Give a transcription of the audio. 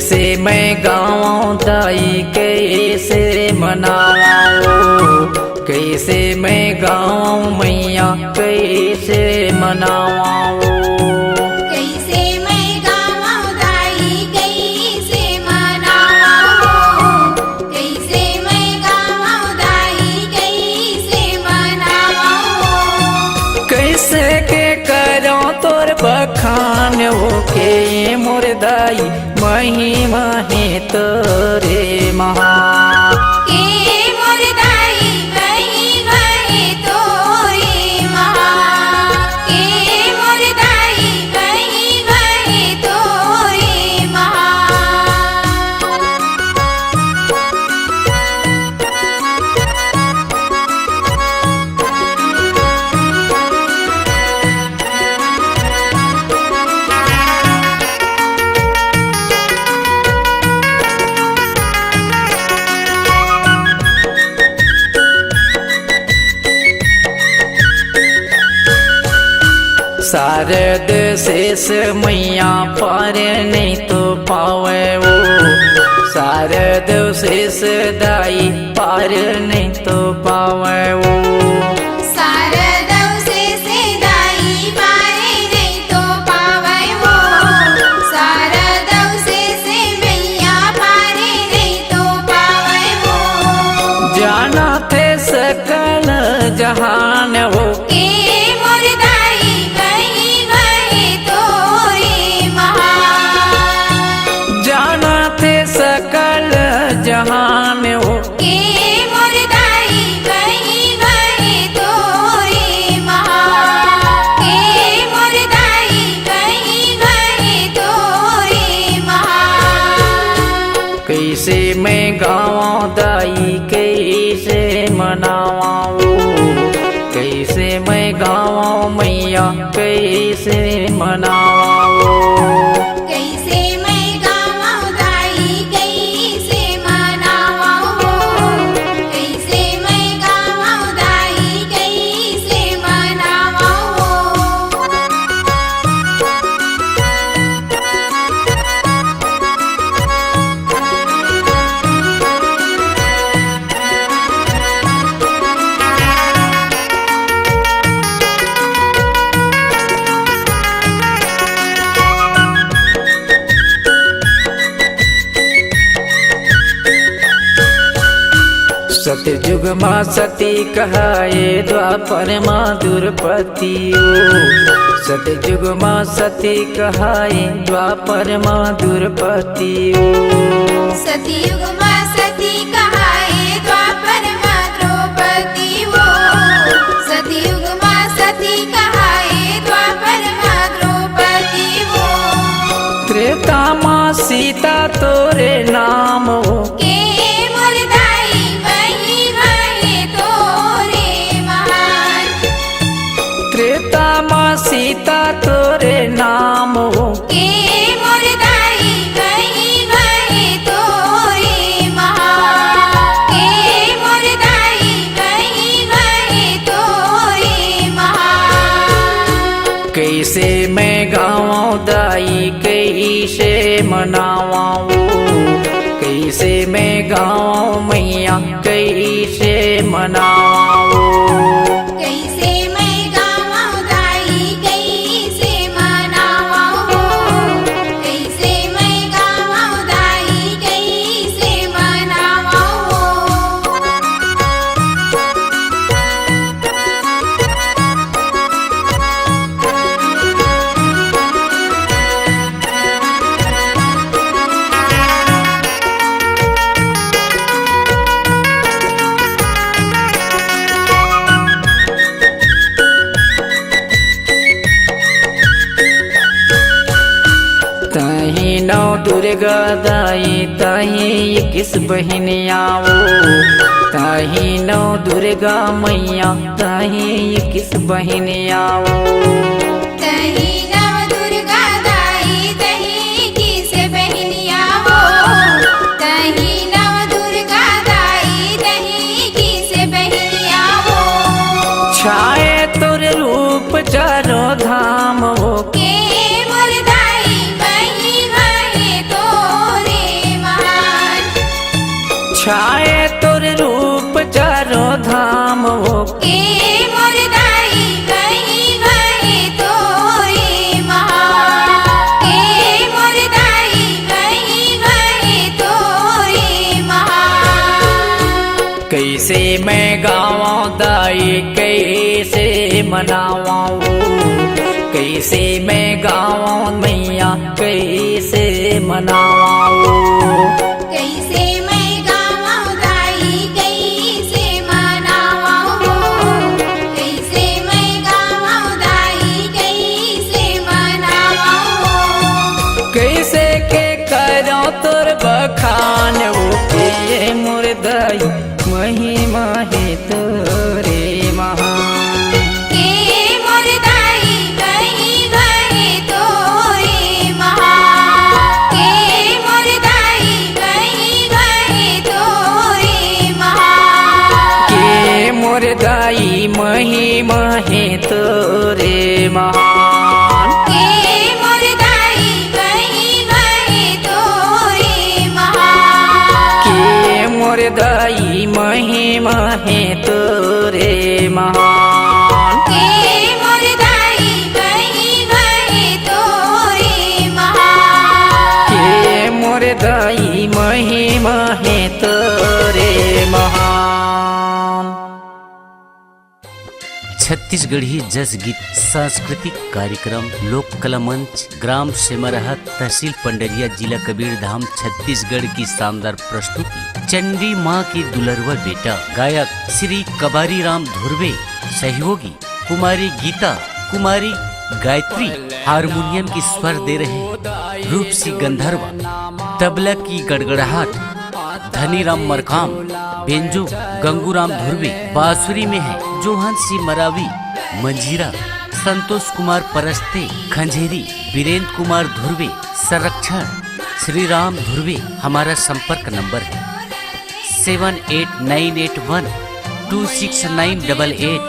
कैसे मैं गाऊं दाई कैसे मनाऊं, कैसे मैं गाऊं मैया कैसे मनाऊं। कैसे मैं गाऊं दाई कैसे मनाऊं, कैसे मैं गाऊं दाई कैसे मनाऊं। कैसे के करो तोर बखान के मोर दाई महिमा है तोरे महा। के मोर दाई महिमा है तोरे महा, के मोर दाई महिमा है तोरे महा। शारद शेष मैया पार नहीं तो पावे वो, शारद शेष दाई पार नहीं तो पावे वो। शारदौ से दाई पारे नहीं तो पावे वो, शारदौ से मैया पारे नहीं तो पावे वो। जाना थे सकल जहान हो, के मोर दाई महिमा है तोरे महा। जाना थे सकल जहान हो। के मोर दाई महिमा है तोरे महा, के मोर दाई महिमा है तोरे महा। कैसे मैं गाऊं दाई कैसे मनाऊं, कैसे मैं गाऊं मैया कैसे मनाऊं। कैसे मैं गाऊं दाई कैसे मनाऊं, कैसे मैं गाऊं दाई कैसे मनाऊं। सतयुग माँ सती कहाए द्वापर माँ दुर्पति ओ, सतयुग माँ सती कहाए द्वापर माँ दुर्पति ओ। सतयुग माँ सती कहाए द्वापर माँ द्रौपदी वो, सतयुग माँ सती कहाए द्वापर माँ द्रौपदी वो। त्रेता माँ सीता तोरे नाम हो, के मोर दाई महिमा है तोरे महान। त्रेता माँ सीता तोरे नाम हो। के मोर दाई महिमा है तोरे महान, के मोर दाई महिमा है तोरे महान। कैसे मैं गाऊं दाई कैसे मनाऊं, कैसे मैं गाऊं मैया कैसे मनाऊं। कैसे मैं गाऊं दाई कैसे मनाऊं, कैसे मैं गाऊं दाई कैसे मनाऊं। ताही नौ दुर्गा दाई ताही 21 बहन आओ, ताही नौ दुर्गा मैया ताही 21 बहन आओ। तही नव दुर्गा दाई तही किस बहनिया वो, तही नव दुर्गा दाई तही किस बहनिया वो। छाए तोर रूप चारों धाम हो, के मोर दाई महिमा है तोरे वो के मोर दाई गई गए तोरे महान के मोर दाई गई गए तोरे महान। कैसे मैं गावां दाई कैसे मनावां कैसे मैं गावां मैया कैसे मनावां कैसे मैं गावां दाई कैसे मनावां कैसे मैं गावां दाई कैसे मनावां। कैसे के करो तोर बखान वो के मोर दाई महिमा है तोरे महान के मोर दाई गई गए तोरे महान के मोर दाई गई गए तोरे महान। के मोर दाई महिमा है तोरे महान के मोर दाई गई गए तोरे महान। के मोर दाई महिमा है तोरे महान के मोर दाई गई गए तोरे महान। के मोर दाई महिमा है तोरे महान। छत्तीसगढ़ी जस गीत सांस्कृतिक कार्यक्रम लोक कला मंच ग्राम सेमरहा तहसील पंडरिया जिला कबीरधाम छत्तीसगढ़ की शानदार प्रस्तुति चंडी माँ की दुलरवा बेटा गायक श्री कबारी राम धुर्वे सहयोगी कुमारी गीता कुमारी गायत्री हारमोनियम की स्वर दे रहे रूपसी गंधर्व तबला की गड़गड़ाहट धनीराम मरकाम बेंजो गंगूराम धुर्वे बांसुरी में है जोहान सी मरावी मंजीरा संतोष कुमार परस्ते खंजेरी वीरेंद्र कुमार धुर्वे संरक्षण श्री राम धुर्वे। हमारा संपर्क नंबर है 7898126988।